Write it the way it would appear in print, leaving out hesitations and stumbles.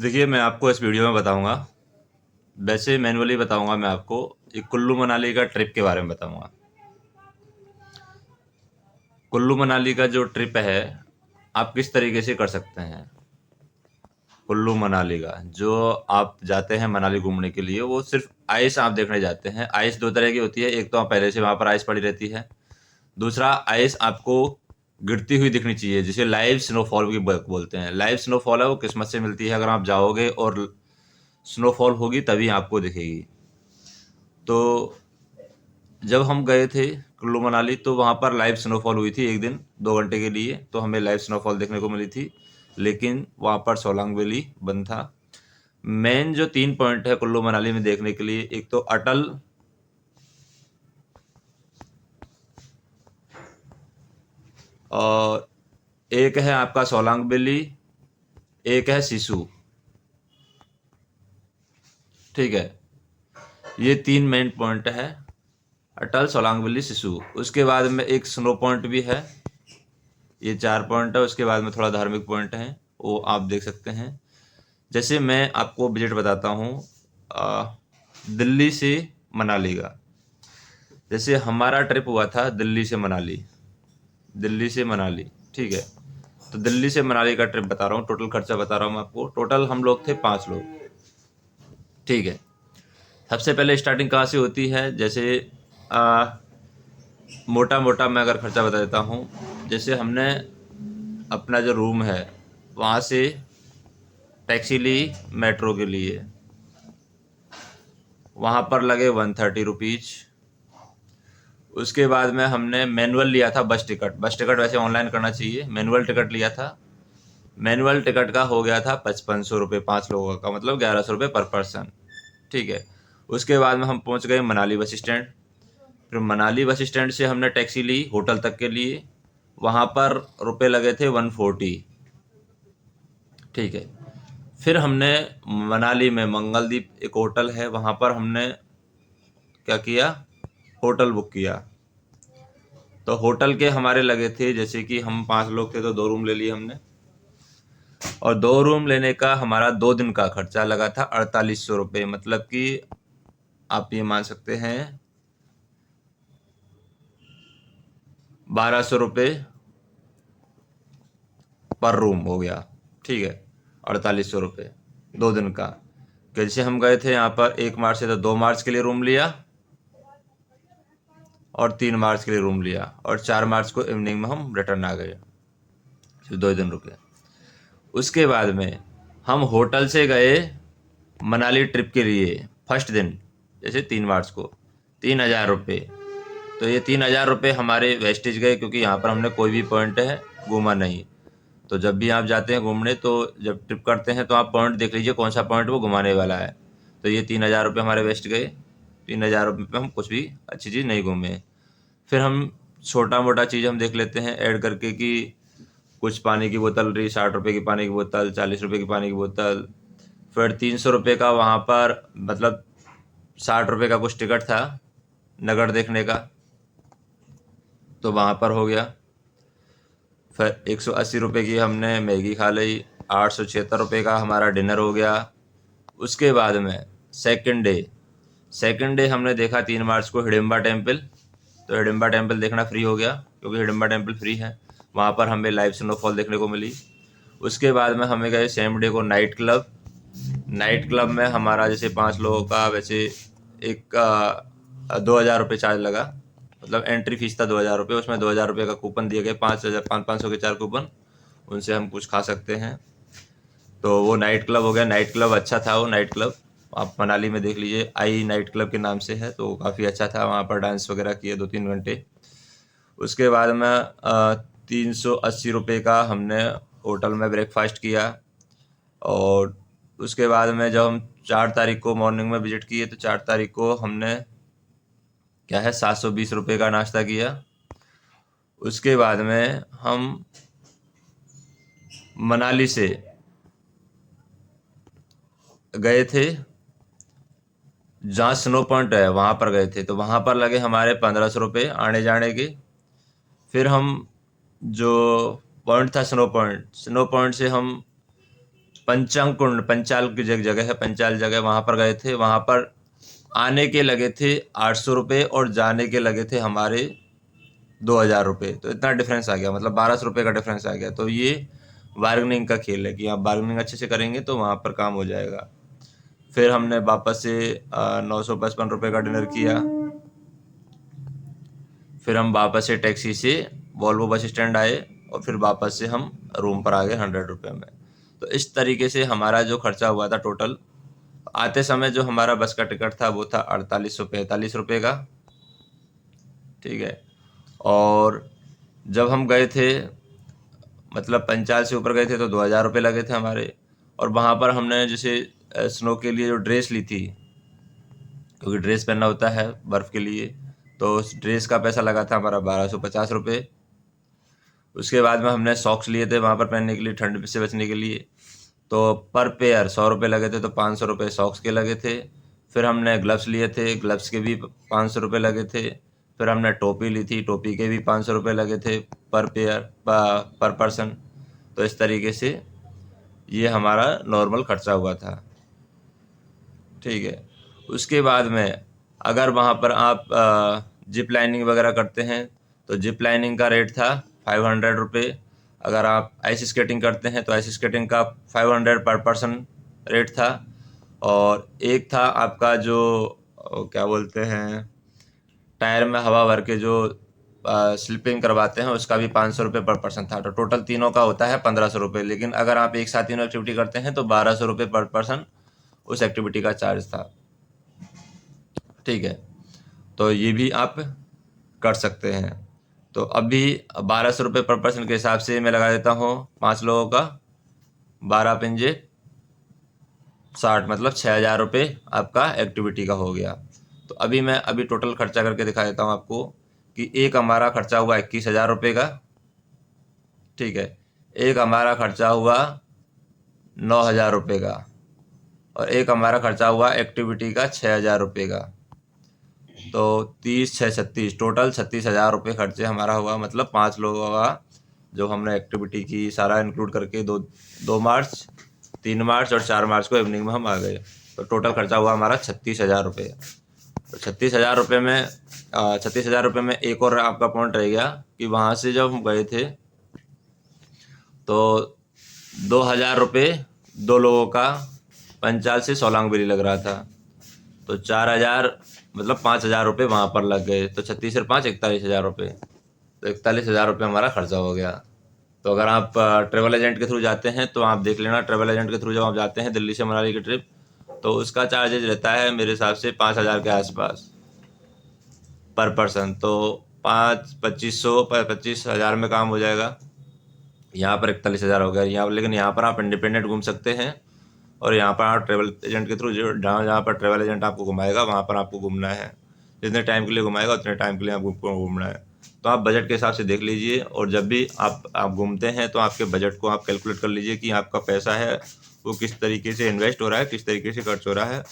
देखिए, मैं आपको इस वीडियो में बताऊँगा, वैसे मैनुअली बताऊँगा मैं आपको, एक कुल्लू मनाली का ट्रिप के बारे में बताऊँगा। कुल्लू मनाली का जो ट्रिप है, आप किस तरीके से कर सकते हैं। कुल्लू मनाली का, जो आप जाते हैं मनाली घूमने के लिए, वो सिर्फ़ आइस आप देखने जाते हैं। आइस 2 तरह की होती है, एक तो आप पहले से वहाँ पर आइस पड़ी रहती है, दूसरा आइस आपको गिरती हुई दिखनी चाहिए, जिसे लाइव स्नोफॉल भी बोलते हैं। लाइव स्नोफॉल है, वो किस्मत से मिलती है, अगर आप जाओगे और स्नोफॉल होगी तभी आपको दिखेगी। तो जब हम गए थे कुल्लू मनाली, तो वहाँ पर लाइव स्नोफॉल हुई थी एक दिन 2 घंटे के लिए, तो हमें लाइव स्नोफॉल देखने को मिली थी। लेकिन वहाँ पर सोलांग वैली बंद था। मेन जो 3 पॉइंट है कुल्लू मनाली में देखने के लिए, एक तो अटल, और एक है आपका सोलांग वैली, एक है सिसु। ठीक है, ये 3 मेन पॉइंट है, अटल, सोलांग वैली, सिसु। उसके बाद में एक स्नो पॉइंट भी है। ये 4 पॉइंट है। उसके बाद में थोड़ा धार्मिक पॉइंट है, वो आप देख सकते हैं। जैसे मैं आपको बजट बताता हूँ दिल्ली से मनाली का। जैसे हमारा ट्रिप हुआ था दिल्ली से मनाली, दिल्ली से मनाली, ठीक है। तो दिल्ली से मनाली का ट्रिप बता रहा हूँ, टोटल खर्चा बता रहा हूँ मैं आपको। टोटल हम लोग थे 5 लोग, ठीक है। सबसे पहले स्टार्टिंग कहाँ से होती है, जैसे मोटा मोटा मैं अगर खर्चा बता देता हूँ। जैसे हमने अपना जो रूम है, वहाँ से टैक्सी ली मेट्रो के लिए, वहाँ पर लगे 130 रुपीज़। उसके बाद में हमने मैनुअल लिया था बस टिकट। बस टिकट वैसे ऑनलाइन करना चाहिए, मैनुअल टिकट लिया था। मैनुअल टिकट का हो गया था 5500 रुपये, 5 लोगों का, मतलब 1100 रुपये पर पर्सन, ठीक है। उसके बाद में हम पहुंच गए मनाली बस स्टैंड। फिर मनाली बस स्टैंड से हमने टैक्सी ली होटल तक के लिए, वहाँ पर रुपए लगे थे 140, ठीक है। फिर हमने मनाली में मंगलदीप एक होटल है, वहाँ पर हमने क्या किया, होटल बुक किया। तो होटल के हमारे लगे थे, जैसे कि हम 5 लोग थे तो 2 रूम ले लिए हमने, और 2 रूम लेने का हमारा 2 दिन का खर्चा लगा था 4800 रुपये। मतलब कि आप ये मान सकते हैं 1200 रुपये पर रूम हो गया, ठीक है। 4800 रुपये 2 दिन का। जैसे हम गए थे यहाँ पर 1 मार्च से, तो 2 मार्च के लिए रूम लिया, और 3 मार्च के लिए रूम लिया, और 4 मार्च को इवनिंग में हम रिटर्न आ गए, फिर 2 दिन रुके। उसके बाद में हम होटल से गए मनाली ट्रिप के लिए फर्स्ट दिन, जैसे 3 मार्च को, 3000 रुपये। तो ये 3000 रुपये हमारे वेस्टेज गए, क्योंकि यहाँ पर हमने कोई भी पॉइंट है घूमा नहीं। तो जब भी आप जाते हैं घूमने, तो जब ट्रिप करते हैं तो आप पॉइंट देख लीजिए कौन सा पॉइंट वो घुमाने वाला है। तो ये 3000 रुपये हमारे वेस्ट गए। 3000 रुपये में हम कुछ भी अच्छी चीज़ नहीं घूमे। फिर हम छोटा मोटा चीज़ हम देख लेते हैं ऐड करके, कि कुछ पानी की बोतल रही, 60 रुपये की पानी की बोतल, 40 रुपये की पानी की बोतल। फिर 300 रुपये का वहाँ पर, मतलब 60 रुपये का कुछ टिकट था नगर देखने का, तो वहाँ पर हो गया। फिर 180 रुपये की हमने मैगी खा ली, 876 रुपये का हमारा डिनर हो गया। उसके बाद में सेकंड डे हमने देखा 3 मार्च को हिडिम्बा टेम्पल। तो हिडिम्बा टेम्पल देखना फ्री हो गया, क्योंकि हिडिम्बा टेम्पल फ्री है। वहाँ पर हमें लाइव स्नोफॉल देखने को मिली। उसके बाद में हमें गए सेम डे को नाइट क्लब। नाइट क्लब में हमारा जैसे 5 लोगों का, वैसे एक 2000 रुपये चार्ज लगा। मतलब एंट्री फीस था 2000 रुपये, उसमें 2000 रुपये का कूपन दिए गए, 5000, 500 के 4 कूपन, उनसे हम कुछ खा सकते हैं। तो वो नाइट क्लब हो गया। नाइट क्लब अच्छा था, वो नाइट क्लब आप मनाली में देख लीजिए, आई नाइट क्लब के नाम से है, तो काफ़ी अच्छा था। वहाँ पर डांस वगैरह किए 2-3 घंटे। उसके बाद में 380 रुपये का हमने होटल में ब्रेकफास्ट किया। और उसके बाद में जब हम 4 तारीख को मॉर्निंग में विजिट किए, तो 4 तारीख को हमने क्या है 720 रुपये का नाश्ता किया। उसके बाद में हम मनाली से गए थे, जहाँ स्नो पॉइंट है वहाँ पर गए थे, तो वहाँ पर लगे हमारे 1500 रुपये आने जाने के। फिर हम जो पॉइंट था स्नो पॉइंट से हम पंचांग पंचाल की जगह है, पंचाल जगह, वहाँ पर गए थे। वहाँ पर आने के लगे थे 800 रुपये और जाने के लगे थे हमारे 2000 रुपये। तो इतना डिफरेंस आ गया, मतलब 1200 रुपये का डिफरेंस आ गया। तो ये बार्गेनिंग का खेल है कि आप बार्गेनिंग अच्छे से करेंगे तो वहाँ पर काम हो जाएगा। फिर हमने वापस से 955 रुपये का डिनर किया। फिर हम वापस से टैक्सी से वॉल्वो बस स्टैंड आए और फिर वापस से हम रूम पर आ गए 100 रुपये में। तो इस तरीके से हमारा जो खर्चा हुआ था टोटल, आते समय जो हमारा बस का टिकट था वो था 4845 रुपये का, ठीक है। और जब हम गए थे, मतलब पंचाल से ऊपर गए थे तो 2000 रुपये लगे थे हमारे। और वहाँ पर हमने जैसे स्नो के लिए जो ड्रेस ली थी, क्योंकि ड्रेस पहनना होता है बर्फ़ के लिए, तो उस ड्रेस का पैसा लगा था हमारा 1250 रुपये। उसके बाद में हमने सॉक्स लिए थे वहाँ पर पहनने के लिए, ठंड से बचने के लिए, तो पर पेयर 100 रुपये लगे थे, तो 500 रुपये सॉक्स के लगे थे। फिर हमने ग्लव्स लिए थे, ग्लव्स के भी 500 रुपये लगे थे। फिर हमने टोपी ली थी, टोपी के भी 500 रुपये लगे थे पर पेयर, पर पर्सन। तो इस तरीके से ये हमारा नॉर्मल खर्चा हुआ था, ठीक है। उसके बाद में अगर वहाँ पर आप जिप लाइनिंग वगैरह करते हैं तो जिप लाइनिंग का रेट था 500 रुपये। अगर आप आइस स्केटिंग करते हैं तो आइस स्केटिंग का 500 पर पर्सन रेट था। और एक था आपका जो क्या बोलते हैं, टायर में हवा भर के जो स्लिपिंग करवाते हैं, उसका भी 500 रुपये पर पर्सन था। तो टोटल तीनों का होता है 1500 रुपये। लेकिन अगर आप एक साथ तीनों एक्टिविटी करते हैं तो 1200 रुपये पर पर्सन उस एक्टिविटी का चार्ज था, ठीक है। तो ये भी आप कर सकते हैं। तो अभी 1200 रुपये पर पर्सन के हिसाब से मैं लगा देता हूँ 5 लोगों का, 12 पंजे 60, मतलब 6000 रुपये आपका एक्टिविटी का हो गया। तो अभी मैं टोटल खर्चा करके दिखा देता हूँ आपको कि एक हमारा खर्चा हुआ 21,000 रुपये का, ठीक है। एक हमारा खर्चा हुआ 9,000 रुपये का, और एक हमारा खर्चा हुआ एक्टिविटी का 6,000 रुपये का। तो 30 6 36, टोटल 36,000 रुपये खर्चे हमारा हुआ। मतलब 5 लोगों का जो हमने एक्टिविटी की सारा इंक्लूड करके 2 मार्च, 3 मार्च और 4 मार्च को इवनिंग में हम आ गए। तो टोटल खर्चा हुआ हमारा 36,000 रुपये। तो 36,000 रुपये में 36,000 रुपये में एक और आपका पॉइंट रह गया कि वहाँ से जब हम गए थे तो 2,000 रुपये 2 लोगों का पंचाल से सोलांग वैली लग रहा था। तो 4,000, मतलब 5,000 रुपये वहाँ पर लग गए। तो 36 और 5 41,000 रुपये। तो 41,000 रुपये हमारा खर्चा हो गया। तो अगर आप ट्रेवल एजेंट के थ्रू जाते हैं तो आप देख लेना, ट्रेवल एजेंट के थ्रू जब आप जाते हैं दिल्ली से मनाली की ट्रिप, तो उसका चार्जेज रहता है मेरे हिसाब से 5,000 के आसपास पर पर्सन। तो 25,000 में काम हो जाएगा। यहाँ पर 41,000 हो गया यहाँ। लेकिन यहाँ पर आप इंडिपेंडेंट घूम सकते हैं, और यहाँ पर आप ट्रेवल एजेंट के थ्रू जहाँ जहाँ पर ट्रेवल एजेंट आपको घुमाएगा वहाँ पर आपको घूमना है। जितने टाइम के लिए घुमाएगा उतने टाइम के लिए आपको घूमना है। तो आप बजट के हिसाब से देख लीजिए, और जब भी आप घूमते हैं तो आपके बजट को आप कैलकुलेट कर लीजिए कि आपका पैसा है वो किस तरीके से इन्वेस्ट हो रहा है, किस तरीके से खर्च हो रहा है।